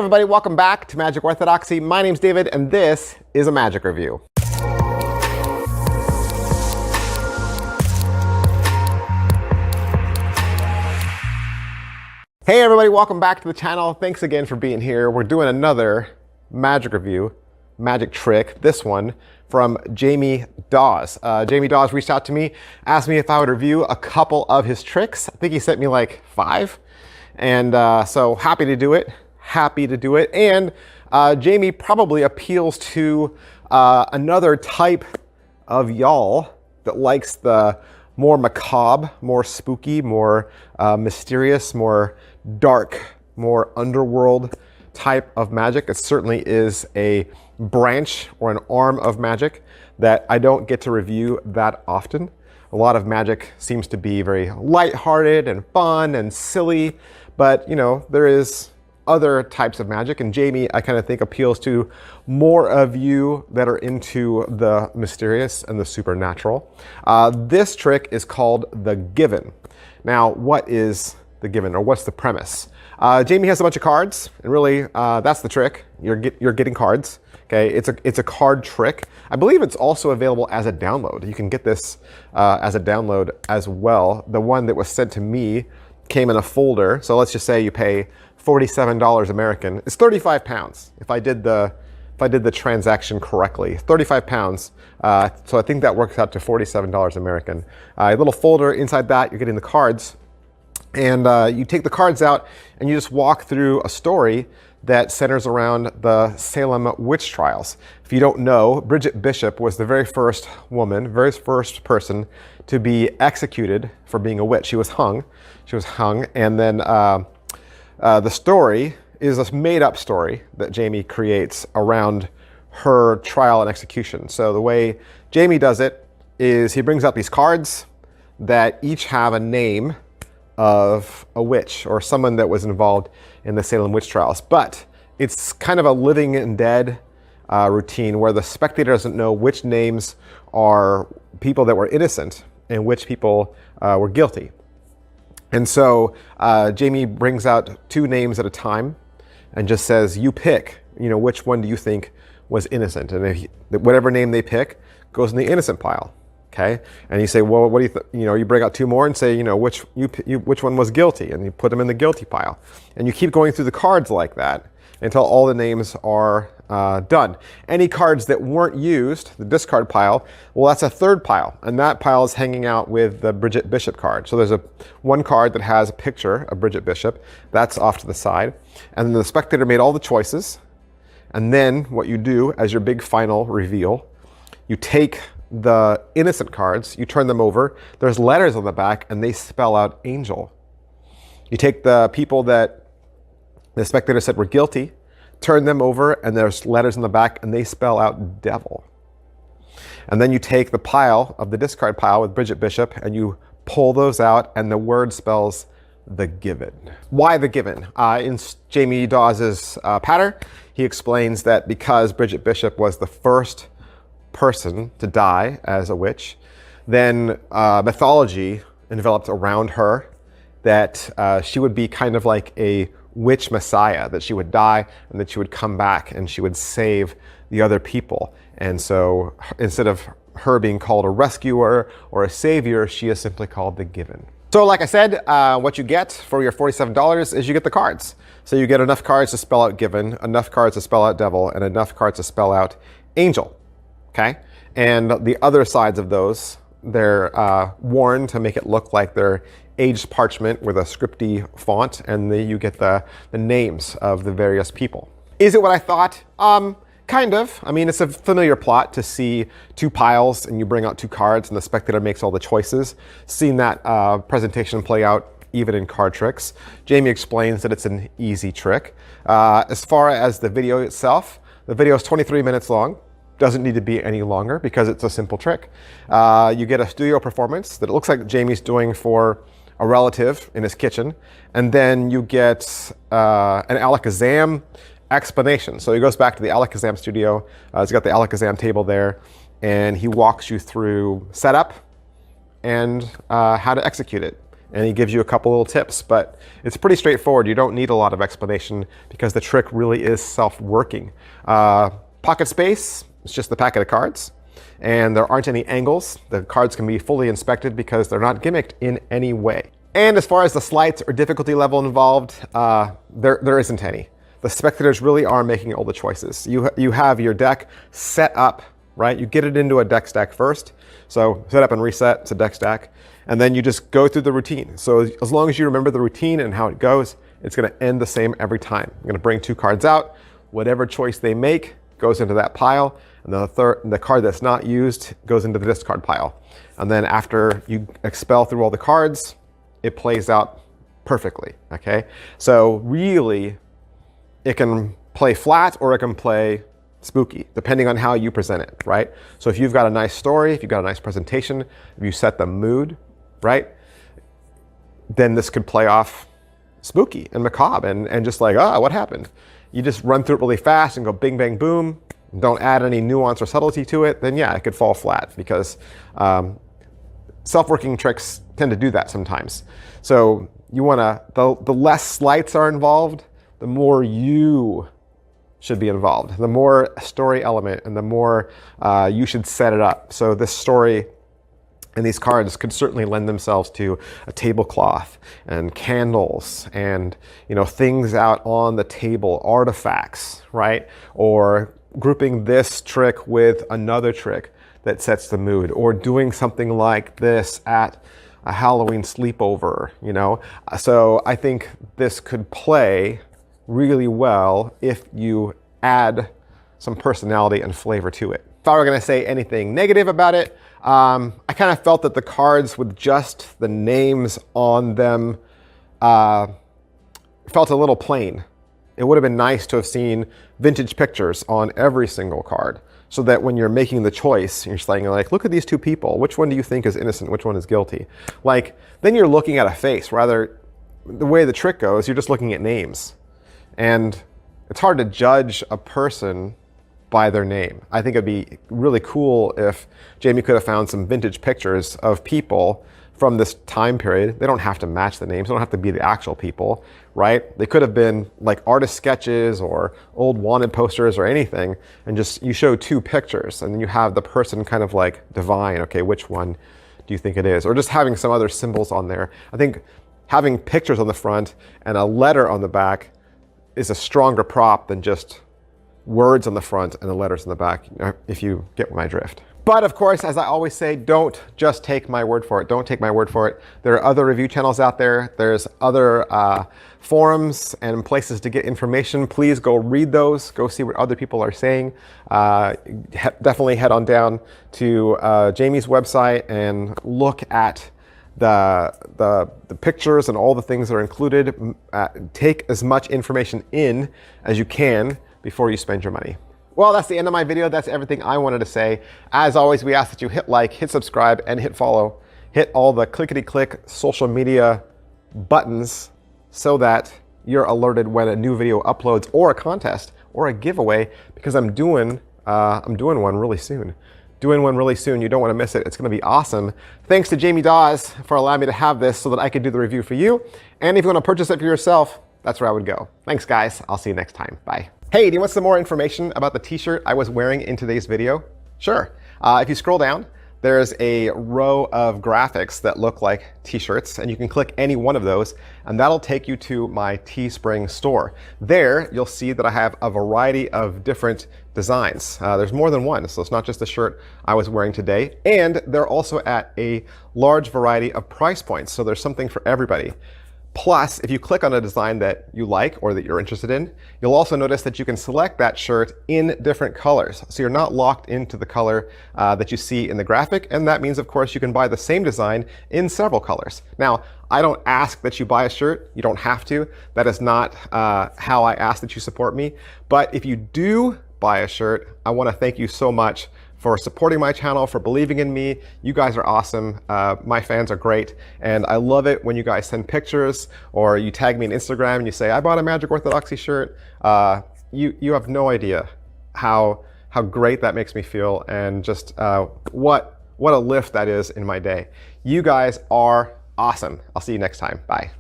everybody, welcome back to Magic Orthodoxy. My name's David and this is a magic review. Hey everybody, welcome back to the channel. Thanks again for being here. We're doing another magic review, magic trick, this one from Jamie Daws. Jamie Daws reached out to me, asked me if I would review a couple of his tricks. I think he sent me like 5. And so happy to do it. And Jamie probably appeals to another type of y'all that likes the more macabre, more spooky, more mysterious, more dark, more underworld type of magic. It certainly is a branch or an arm of magic that I don't get to review that often. A lot of magic seems to be very lighthearted and fun and silly, but you know, there is other types of magic, and Jamie, I kind of think, appeals to more of you that are into the mysterious and the supernatural. This trick is called the Given. Now, what is the Given, or what's the premise? Jamie has a bunch of cards, and really, that's the trick. You're getting cards. Okay, it's a card trick. I believe it's also available as a download. You can get this as a download as well. The one that was sent to me came in a folder. So let's just say you pay $47 American. It's 35 pounds if I did the transaction correctly. 35 pounds. So I think that works out to $47 American. A little folder inside that, you're getting the cards. And you take the cards out and you just walk through a story that centers around the Salem witch trials. If you don't know, Bridget Bishop was the very first woman, very first person to be executed for being a witch. She was hung. And then the story is a made-up story that Jamie creates around her trial and execution. So the way Jamie does it is he brings out these cards that each have a name of a witch or someone that was involved in the Salem witch trials. But it's kind of a living and dead routine where the spectator doesn't know which names are people that were innocent and which people were guilty. And so Jamie brings out 2 names at a time and just says, you pick, you know, which one do you think was innocent? And whatever name they pick goes in the innocent pile. Okay, and you say, well, what do you you bring out 2 more and say, you know, which one was guilty, and you put them in the guilty pile, and you keep going through the cards like that until all the names are done. Any cards that weren't used, the discard pile, well, that's a 3rd pile, and that pile is hanging out with the Bridget Bishop card. So there's one card that has a picture of Bridget Bishop, that's off to the side, and then the spectator made all the choices, and then what you do as your big final reveal, you take the innocent cards, you turn them over, there's letters on the back and they spell out angel. You take the people that the spectator said were guilty, turn them over and there's letters on the back and they spell out devil. And then you take the pile of the discard pile with Bridget Bishop and you pull those out and the word spells the Given. Why the Given? In Jamie Dawes's pattern, he explains that because Bridget Bishop was the first person to die as a witch, then mythology enveloped around her that she would be kind of like a witch messiah, that she would die and that she would come back and she would save the other people. And so instead of her being called a rescuer or a savior, she is simply called the Given. So like I said, what you get for your $47 is you get the cards. So you get enough cards to spell out Given, enough cards to spell out devil, and enough cards to spell out angel. Okay, and the other sides of those, they're worn to make it look like they're aged parchment with a scripty font, and you get the names of the various people. Is it what I thought? Kind of. I mean, it's a familiar plot to see 2 piles and you bring out 2 cards and the spectator makes all the choices. Seen that presentation play out even in card tricks. Jamie explains that it's an easy trick. As far as the video itself, the video is 23 minutes long. Doesn't need to be any longer because it's a simple trick. You get a studio performance that it looks like Jamie's doing for a relative in his kitchen, and then you get an Alakazam explanation. So he goes back to the Alakazam studio. He's got the Alakazam table there, and he walks you through setup and how to execute it. and he gives you a couple little tips, but it's pretty straightforward. You don't need a lot of explanation because the trick really is self-working. Pocket space, it's just the packet of cards, and there aren't any angles. The cards can be fully inspected because they're not gimmicked in any way. And as far as the sleights or difficulty level involved, there isn't any. The spectators really are making all the choices. You have your deck set up, right? You get it into a deck stack first. So set up and reset, it's a deck stack. And then you just go through the routine. So as long as you remember the routine and how it goes, it's gonna end the same every time. I'm gonna bring 2 cards out. Whatever choice they make goes into that pile. And the card that's not used goes into the discard pile. And then after you expel through all the cards, it plays out perfectly, okay? So really, it can play flat or it can play spooky, depending on how you present it, right? So if you've got a nice story, if you've got a nice presentation, if you set the mood, right? Then this could play off spooky and macabre and just like, what happened? You just run through it really fast and go bing, bang, boom. Don't add any nuance or subtlety to it, then yeah, it could fall flat because self-working tricks tend to do that sometimes. So you wanna, the less sleights are involved, the more you should be involved, the more story element and the more you should set it up. So this story and these cards could certainly lend themselves to a tablecloth and candles and things out on the table, artifacts, right? Or grouping this trick with another trick that sets the mood, or doing something like this at a Halloween sleepover, So I think this could play really well if you add some personality and flavor to it. If I were gonna say anything negative about it, I kind of felt that the cards with just the names on them felt a little plain. It would have been nice to have seen vintage pictures on every single card so that when you're making the choice, you're saying like, look at these 2 people. Which one do you think is innocent? Which one is guilty? Like, then you're looking at a face. Rather, the way the trick goes, you're just looking at names. And it's hard to judge a person by their name. I think it'd be really cool if Jamie could have found some vintage pictures of people from this time period. They don't have to match the names. They don't have to be the actual people, right? They could have been like artist sketches or old wanted posters or anything, and just you show 2 pictures and then you have the person kind of like divine, okay, which one do you think it is? Or just having some other symbols on there. I think having pictures on the front and a letter on the back is a stronger prop than just words on the front and the letters on the back, if you get my drift. But of course, as I always say, don't just take my word for it. Don't take my word for it. There are other review channels out there. There's other forums and places to get information. Please go read those. Go see what other people are saying. Definitely head on down to Jamie's website and look at the pictures and all the things that are included. Take as much information in as you can before you spend your money. Well, that's the end of my video. That's everything I wanted to say. As always, we ask that you hit like, hit subscribe, and hit follow. Hit all the clickety-click social media buttons so that you're alerted when a new video uploads, or a contest, or a giveaway, because I'm doing one really soon. You don't want to miss it. It's going to be awesome. Thanks to Jamie Daws for allowing me to have this so that I could do the review for you. And if you want to purchase it for yourself, that's where I would go. Thanks, guys. I'll see you next time. Bye. Hey, do you want some more information about the t-shirt I was wearing in today's video? Sure. If you scroll down, there's a row of graphics that look like t-shirts, and you can click any one of those, and that'll take you to my Teespring store. There, you'll see that I have a variety of different designs. There's more than one, so it's not just the shirt I was wearing today. And they're also at a large variety of price points, so there's something for everybody. Plus, if you click on a design that you like or that you're interested in, you'll also notice that you can select that shirt in different colors. So you're not locked into the color that you see in the graphic. And that means, of course, you can buy the same design in several colors. Now, I don't ask that you buy a shirt. You don't have to. That is not how I ask that you support me. But if you do buy a shirt, I want to thank you so much for supporting my channel, for believing in me. You guys are awesome. My fans are great. And I love it when you guys send pictures or you tag me on Instagram and you say, I bought a Magic Orthodoxy shirt. You have no idea how great that makes me feel, and just what a lift that is in my day. You guys are awesome. I'll see you next time. Bye.